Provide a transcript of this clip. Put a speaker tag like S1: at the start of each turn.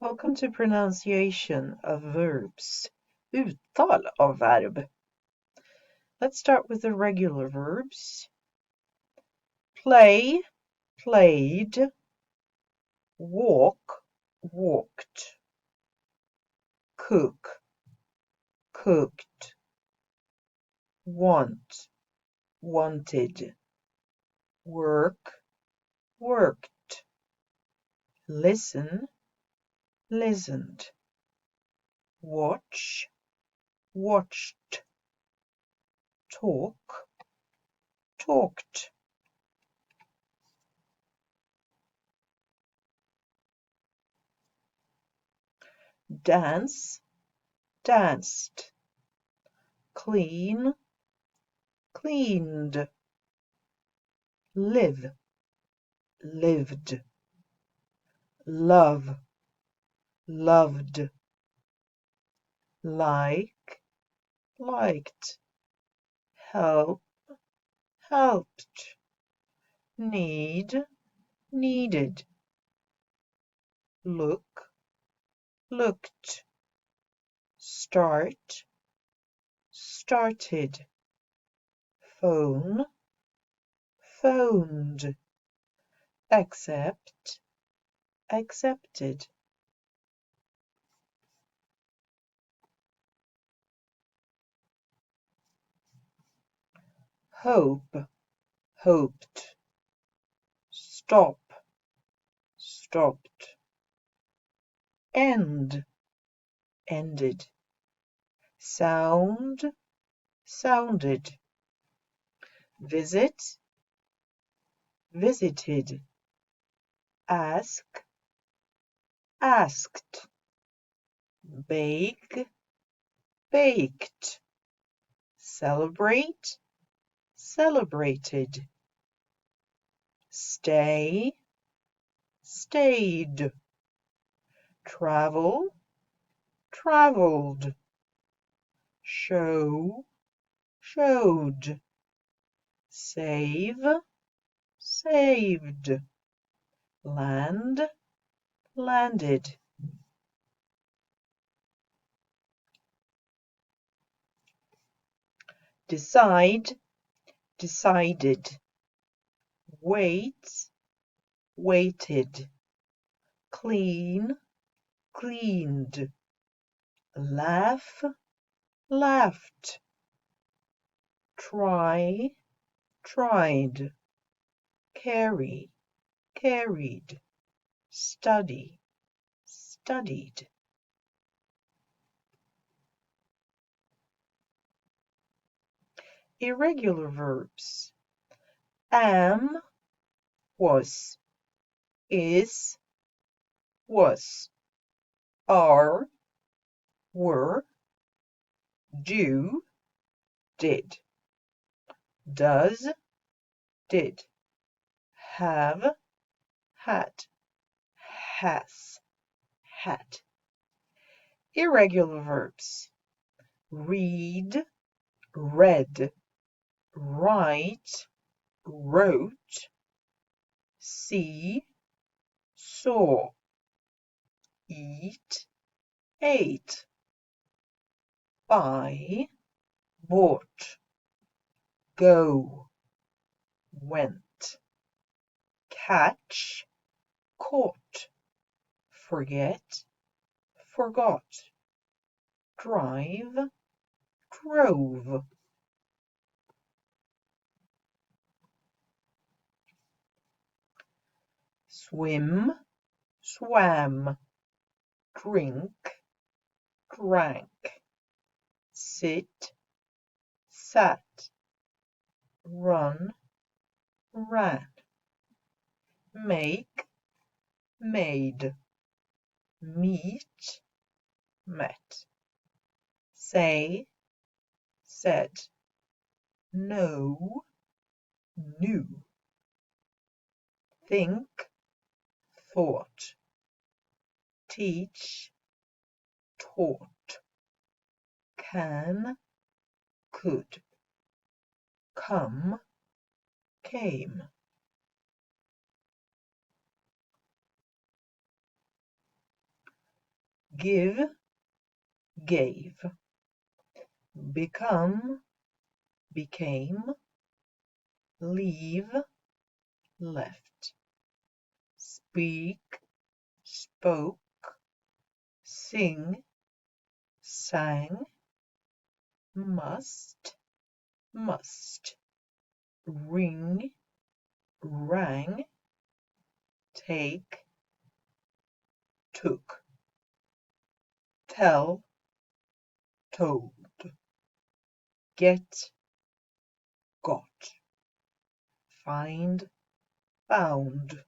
S1: Welcome to pronunciation of verbs. Uttal av verb. Let's start with the regular verbs. Play, played. Walk, walked. Cook, cooked. Want, wanted. Work, worked. Listen, listened. Watch, watched. Talk, talked. Dance, danced. Clean, cleaned. Live, lived. Love, loved. Like, liked. Help, helped. Need, needed. Look, looked. Start, started. Phone, phoned. Accept, accepted. Hope, hoped. Stop, stopped. End, ended. Sound, sounded. Visit, visited. Ask, asked. Bake, baked. Celebrate, celebrated. Stay, stayed. Travel, travelled. Show, showed. Save, saved. Land, landed. Decide, decided. Wait, waited. Clean, cleaned. Laugh, laughed. Try, tried. Carry, carried. Study, studied. Irregular verbs. Am, was. Is, was. Are, were. Do, did. Does, did. Have, had. Has, had. Irregular verbs. Read, read. Write, wrote. See, saw. Eat, ate. Buy, bought. Go, went. Catch, caught. Forget, forgot. Drive, drove. Swim, swam. Drink, drank. Sit, sat. Run, ran. Make, made. Meet, met. Say, said. Know, knew. Think, thought. Teach, taught. Can, could. Come, came. give, gave, become, became, leave, left, speak, spoke, sing, sang, must, must, ring, rang, take, took, tell, told, get, got, find, found,